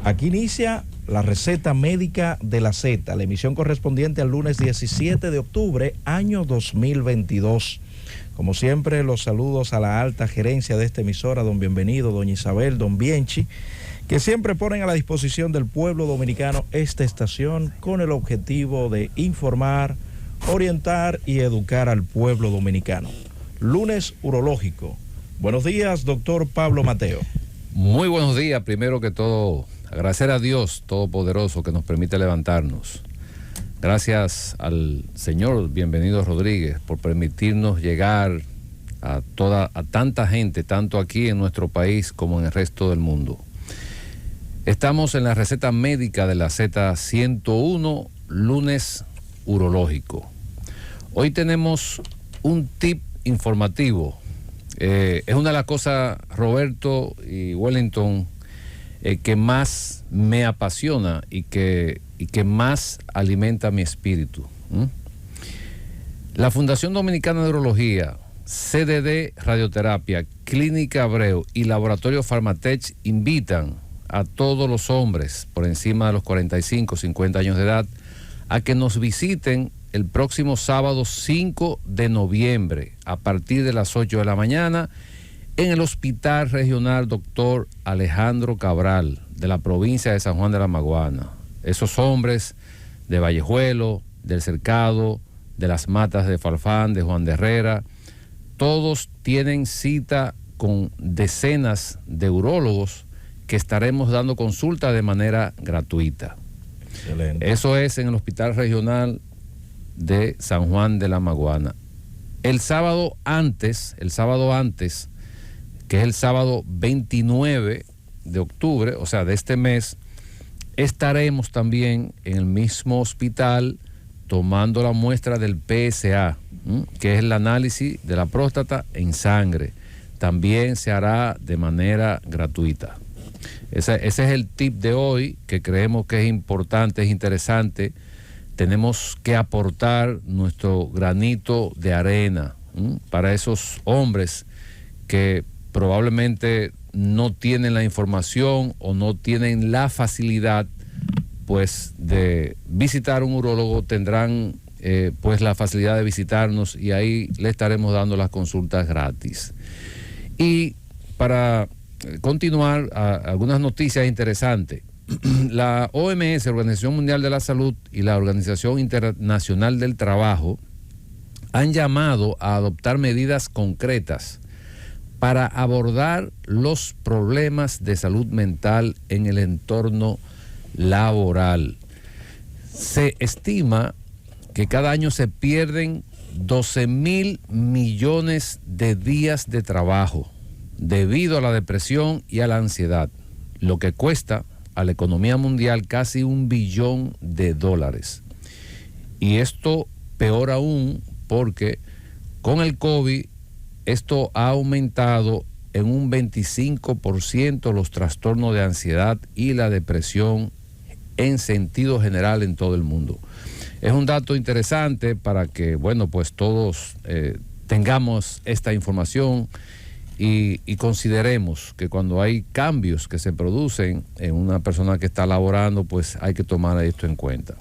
Aquí inicia la receta médica de la Z, la emisión correspondiente al lunes 17 de octubre, año 2022. Como siempre, los saludos a la alta gerencia de esta emisora, don Bienvenido, doña Isabel, don Bienchi, que siempre ponen a la disposición del pueblo dominicano esta estación con el objetivo de informar, orientar y educar al pueblo dominicano. Lunes urológico. Buenos días, doctor Pablo Mateo. Muy buenos días. Primero que todo, agradecer a Dios Todopoderoso que nos permite levantarnos. Gracias al señor Bienvenido Rodríguez por permitirnos llegar a tanta gente, tanto aquí en nuestro país como en el resto del mundo. Estamos en la receta médica de la Z101, lunes urológico. Hoy tenemos un tip informativo. Es una de las cosas, Roberto y Wellington, que más me apasiona y que más alimenta mi espíritu. La Fundación Dominicana de Urología, CDD Radioterapia, Clínica Abreu y Laboratorio Farmatech invitan a todos los hombres por encima de los 45, 50 años de edad a que nos visiten el próximo sábado 5 de noviembre a partir de las 8 de la mañana en el Hospital Regional Dr. Alejandro Cabral de la provincia de San Juan de la Maguana. Esos hombres de Vallejuelo, del Cercado, de las Matas de Farfán, de Juan de Herrera, todos tienen cita con decenas de urólogos que estaremos dando consulta de manera gratuita. Excelente. Eso es en el Hospital Regional de San Juan de la Maguana. El sábado antes, que es el sábado 29 de octubre, o sea, de este mes, estaremos también en el mismo hospital tomando la muestra del PSA, que es el análisis de la próstata en sangre. También se hará de manera gratuita. Ese es el tip de hoy, que creemos que es importante, es interesante. Tenemos que aportar nuestro granito de arena para esos hombres que probablemente no tienen la información o no tienen la facilidad pues de visitar un urólogo. Tendrán pues la facilidad de visitarnos y ahí le estaremos dando las consultas gratis. Y para continuar, algunas noticias interesantes. La OMS, Organización Mundial de la Salud, y la Organización Internacional del Trabajo han llamado a adoptar medidas concretas para abordar los problemas de salud mental en el entorno laboral. Se estima que cada año se pierden 12.000 millones de días de trabajo debido a la depresión y a la ansiedad, lo que cuesta a la economía mundial casi $1 billón. Y esto peor aún porque con el COVID esto ha aumentado en un 25% los trastornos de ansiedad y la depresión en sentido general en todo el mundo. Es un dato interesante para que, bueno, pues todos tengamos esta información y consideremos que cuando hay cambios que se producen en una persona que está laborando, pues hay que tomar esto en cuenta.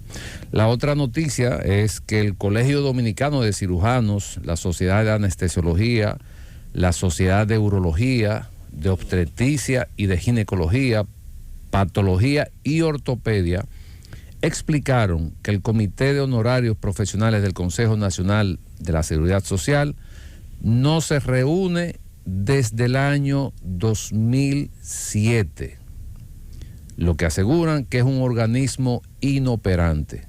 La otra noticia es que el Colegio Dominicano de Cirujanos, la Sociedad de Anestesiología, la Sociedad de Urología, de Obstetricia y de Ginecología, Patología y Ortopedia explicaron que el Comité de Honorarios Profesionales del Consejo Nacional de la Seguridad Social no se reúne desde el año 2007, lo que aseguran que es un organismo inoperante.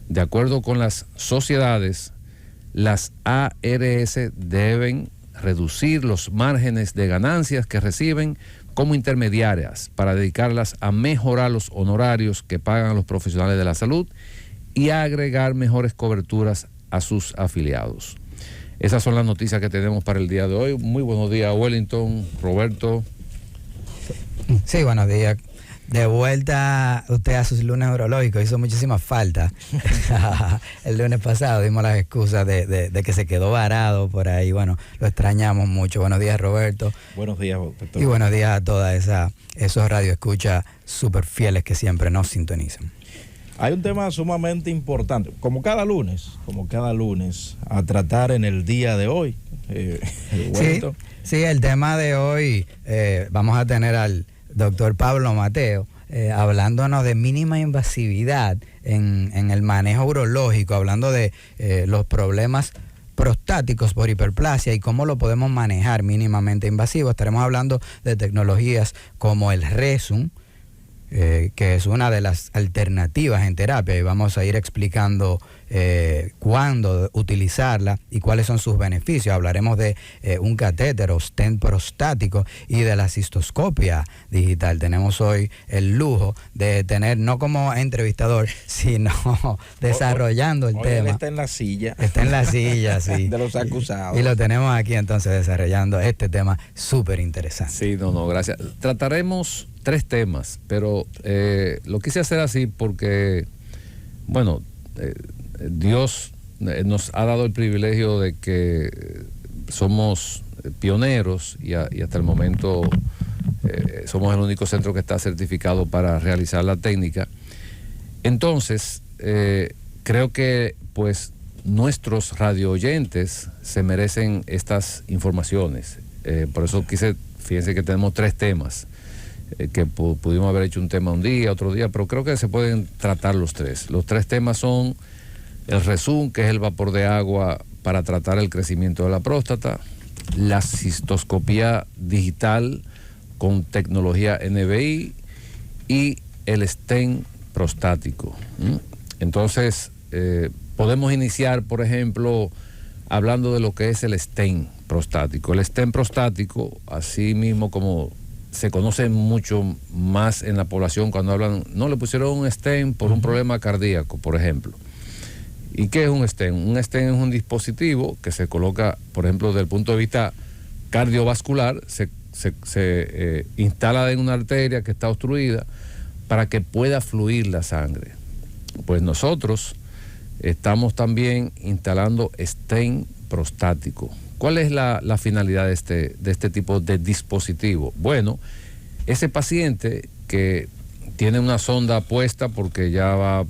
De acuerdo con las sociedades, las ARS deben reducir los márgenes de ganancias que reciben como intermediarias para dedicarlas a mejorar los honorarios que pagan a los profesionales de la salud y a agregar mejores coberturas a sus afiliados. Esas son las noticias que tenemos para el día de hoy. Muy buenos días, Wellington, Roberto. Sí, buenos días. De vuelta usted a sus lunes urológicos, hizo muchísima falta. El lunes pasado dimos las excusas de que se quedó varado por ahí. Bueno, lo extrañamos mucho. Buenos días, Roberto. Buenos días, doctor. Y buenos días a todas esos radioescuchas súper fieles que siempre nos sintonizan. Hay un tema sumamente importante, como cada lunes, a tratar en el día de hoy. Sí, el tema de hoy vamos a tener al doctor Pablo Mateo hablándonos de mínima invasividad en el manejo urológico, hablando de los problemas prostáticos por hiperplasia y cómo lo podemos manejar mínimamente invasivo. Estaremos hablando de tecnologías como el Rezum, que es una de las alternativas en terapia, y vamos a ir explicando cuándo utilizarla y cuáles son sus beneficios. Hablaremos de un catéter o stent prostático y de la cistoscopia digital. Tenemos hoy el lujo de tener, no como entrevistador, sino desarrollando el tema. Él está en la silla. Está en la silla, sí. De los acusados. Y lo tenemos aquí entonces desarrollando este tema súper interesante. Sí, gracias. Trataremos 3 temas, pero lo quise hacer así porque, bueno, Dios nos ha dado el privilegio de que somos pioneros y hasta el momento somos el único centro que está certificado para realizar la técnica. Entonces, creo que pues nuestros radio oyentes se merecen estas informaciones. Por eso fíjense que tenemos 3 temas. Que pudimos haber hecho un tema un día, otro día, pero creo que se pueden tratar los 3. Los 3 temas son el Rezum, que es el vapor de agua para tratar el crecimiento de la próstata, la cistoscopía digital con tecnología NBI y el stent prostático. Entonces, podemos iniciar, por ejemplo, hablando de lo que es el stent prostático. El stent prostático, así mismo como se conoce mucho más en la población cuando hablan, no, le pusieron un stent por un problema cardíaco, por ejemplo. ¿Y qué es un stent? Un stent es un dispositivo que se coloca, por ejemplo, desde el punto de vista cardiovascular, se instala en una arteria que está obstruida para que pueda fluir la sangre. Pues nosotros estamos también instalando stent prostático. ¿Cuál es la finalidad de este tipo de dispositivo? Bueno, ese paciente que tiene una sonda puesta porque ya va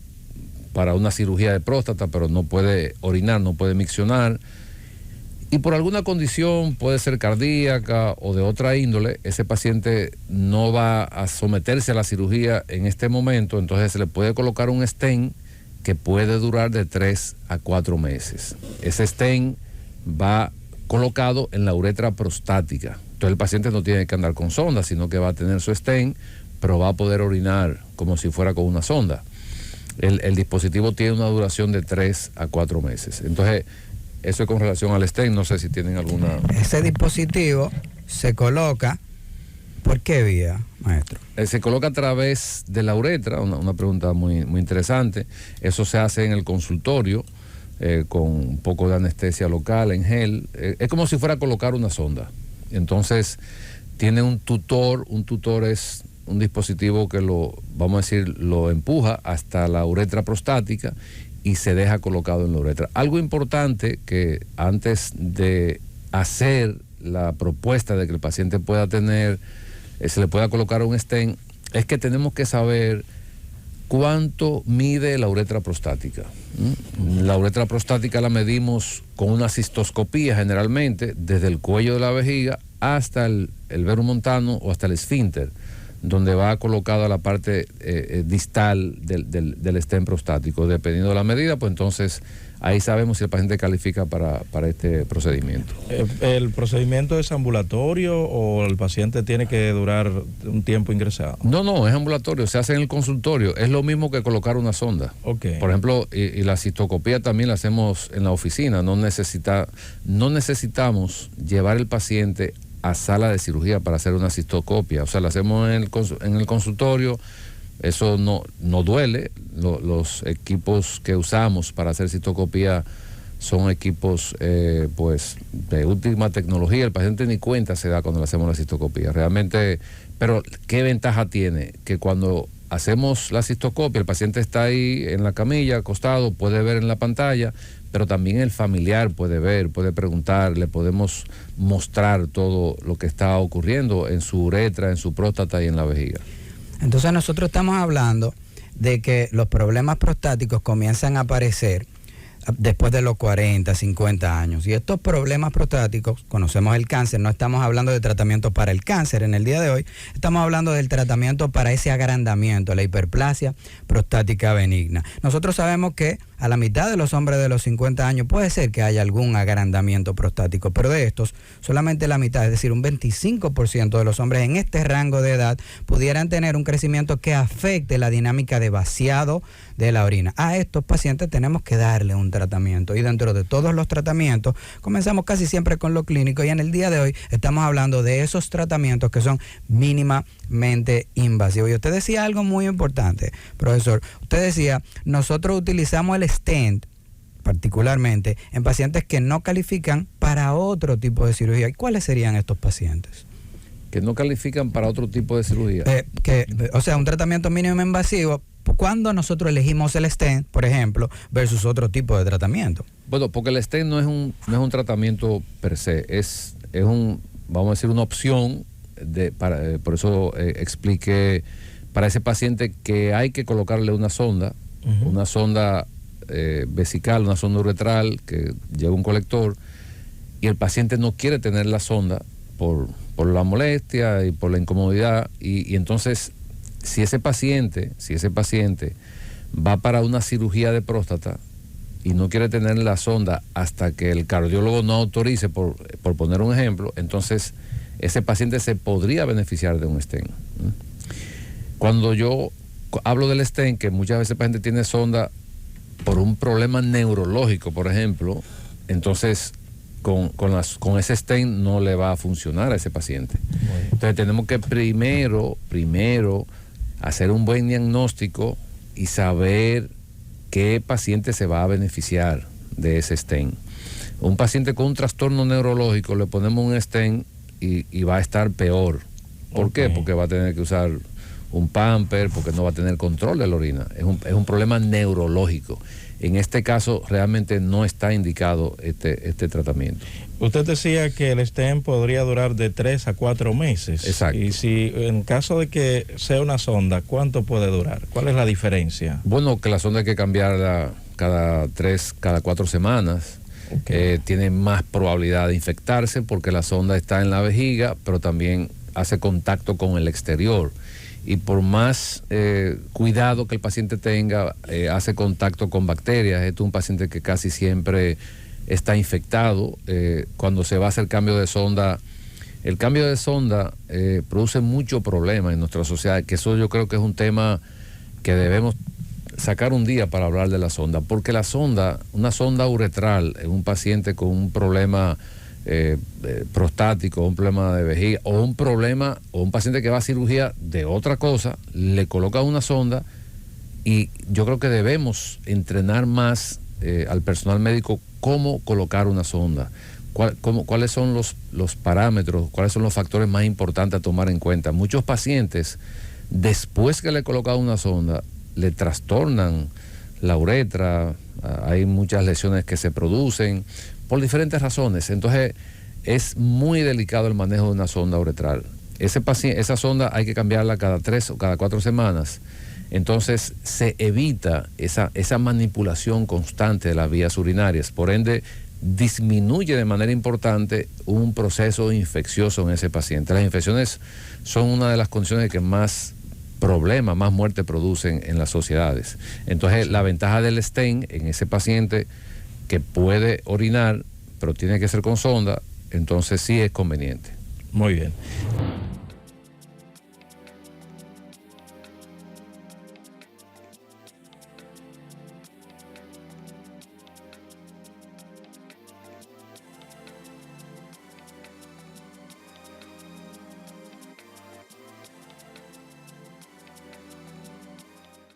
para una cirugía de próstata, pero no puede orinar, no puede miccionar, y por alguna condición, puede ser cardíaca o de otra índole, ese paciente no va a someterse a la cirugía en este momento, entonces se le puede colocar un stent que puede durar de 3 a 4 meses. Ese stent va colocado en la uretra prostática. Entonces el paciente no tiene que andar con sonda, sino que va a tener su stent, pero va a poder orinar como si fuera con una sonda. El dispositivo tiene una duración de 3 a 4 meses. Entonces, eso es con relación al stent. No sé si tienen alguna... Ese dispositivo se coloca, ¿por qué vía, maestro? Se coloca a través de la uretra, una pregunta muy, muy interesante. Eso se hace en el consultorio, con un poco de anestesia local en gel. Es como si fuera a colocar una sonda. Entonces tiene un tutor es un dispositivo que lo empuja hasta la uretra prostática y se deja colocado en la uretra. Algo importante que antes de hacer la propuesta de que el paciente pueda tener, se le pueda colocar un stent, es que tenemos que saber cuánto mide la uretra prostática. La uretra prostática la medimos con una cistoscopía generalmente, desde el cuello de la vejiga hasta el vero montano o hasta el esfínter, donde va colocada la parte distal del stent prostático. Dependiendo de la medida, pues entonces ahí sabemos si el paciente califica para este procedimiento. ¿El procedimiento es ambulatorio o el paciente tiene que durar un tiempo ingresado? No, es ambulatorio, se hace en el consultorio. Es lo mismo que colocar una sonda. Okay. Por ejemplo, y la cistoscopía también la hacemos en la oficina. No necesitamos llevar el paciente a sala de cirugía para hacer una cistoscopia. O sea, la hacemos en el consultorio. Eso no duele. Los equipos que usamos para hacer cistoscopía son equipos pues de última tecnología. El paciente ni cuenta se da cuando le hacemos la cistoscopia. Realmente, pero ¿qué ventaja tiene? Que cuando hacemos la cistoscopia, el paciente está ahí en la camilla, acostado, puede ver en la pantalla, pero también el familiar puede ver, puede preguntar, le podemos mostrar todo lo que está ocurriendo en su uretra, en su próstata y en la vejiga. Entonces nosotros estamos hablando de que los problemas prostáticos comienzan a aparecer después de los 40, 50 años. Y estos problemas prostáticos, conocemos el cáncer, no estamos hablando de tratamiento para el cáncer en el día de hoy, estamos hablando del tratamiento para ese agrandamiento, la hiperplasia prostática benigna. Nosotros sabemos que a la mitad de los hombres de los 50 años puede ser que haya algún agrandamiento prostático, pero de estos, solamente la mitad, es decir, un 25% de los hombres en este rango de edad pudieran tener un crecimiento que afecte la dinámica de vaciado de la orina. A estos pacientes tenemos que darle un tratamiento, y dentro de todos los tratamientos comenzamos casi siempre con lo clínico, y en el día de hoy estamos hablando de esos tratamientos que son mínimamente invasivos. Y usted decía algo muy importante, profesor. Usted decía, nosotros utilizamos el stent particularmente en pacientes que no califican para otro tipo de cirugía. ¿Y cuáles serían estos pacientes? Que no califican para otro tipo de cirugía. O sea, un tratamiento mínimo invasivo. ¿Cuándo nosotros elegimos el stent, por ejemplo, versus otro tipo de tratamiento? Bueno, porque el stent no es un tratamiento per se, es un, vamos a decir, una opción, por eso expliqué para ese paciente que hay que colocarle una sonda, una sonda vesical, una sonda uretral que lleva un colector, y el paciente no quiere tener la sonda por la molestia y por la incomodidad, y entonces si ese paciente va para una cirugía de próstata y no quiere tener la sonda hasta que el cardiólogo no autorice, por poner un ejemplo, entonces ese paciente se podría beneficiar de un stent. Cuando yo hablo del stent, que muchas veces el paciente tiene sonda por un problema neurológico, por ejemplo, entonces con ese stent no le va a funcionar a ese paciente. Bueno. Entonces tenemos que primero hacer un buen diagnóstico y saber qué paciente se va a beneficiar de ese stent. Un paciente con un trastorno neurológico le ponemos un stent y va a estar peor. ¿Por qué? Porque va a tener que usar un pamper, porque no va a tener control de la orina. Es un problema neurológico. En este caso realmente no está indicado este tratamiento. Usted decía que el stent podría durar de 3 a 4 meses. Exacto. Y si en caso de que sea una sonda, ¿cuánto puede durar? ¿Cuál es la diferencia? Bueno, que la sonda hay que cambiarla cada 4 semanas. Okay. Tiene más probabilidad de infectarse porque la sonda está en la vejiga, pero también hace contacto con el exterior. Y por más cuidado que el paciente tenga, hace contacto con bacterias. Este es un paciente que casi siempre está infectado. Cuando se va a hacer cambio de sonda, el cambio de sonda produce mucho problema en nuestra sociedad, que eso yo creo que es un tema que debemos sacar un día para hablar de la sonda, porque la sonda, una sonda uretral en un paciente con un problema prostático, un problema de vejiga, o un paciente que va a cirugía de otra cosa, le coloca una sonda, y yo creo que debemos entrenar más al personal médico cómo colocar una sonda, cuáles son los parámetros, cuáles son los factores más importantes a tomar en cuenta. Muchos pacientes, después que le colocan una sonda, le trastornan la uretra, hay muchas lesiones que se producen por diferentes razones. Entonces es muy delicado el manejo de una sonda uretral. Esa sonda hay que cambiarla cada 3 o cada 4 semanas. Entonces se evita esa manipulación constante de las vías urinarias. Por ende, disminuye de manera importante un proceso infeccioso en ese paciente. Las infecciones son una de las condiciones que más problemas, más muerte producen en las sociedades. Entonces, la ventaja del stent en ese paciente que puede orinar, pero tiene que ser con sonda, entonces sí es conveniente. Muy bien.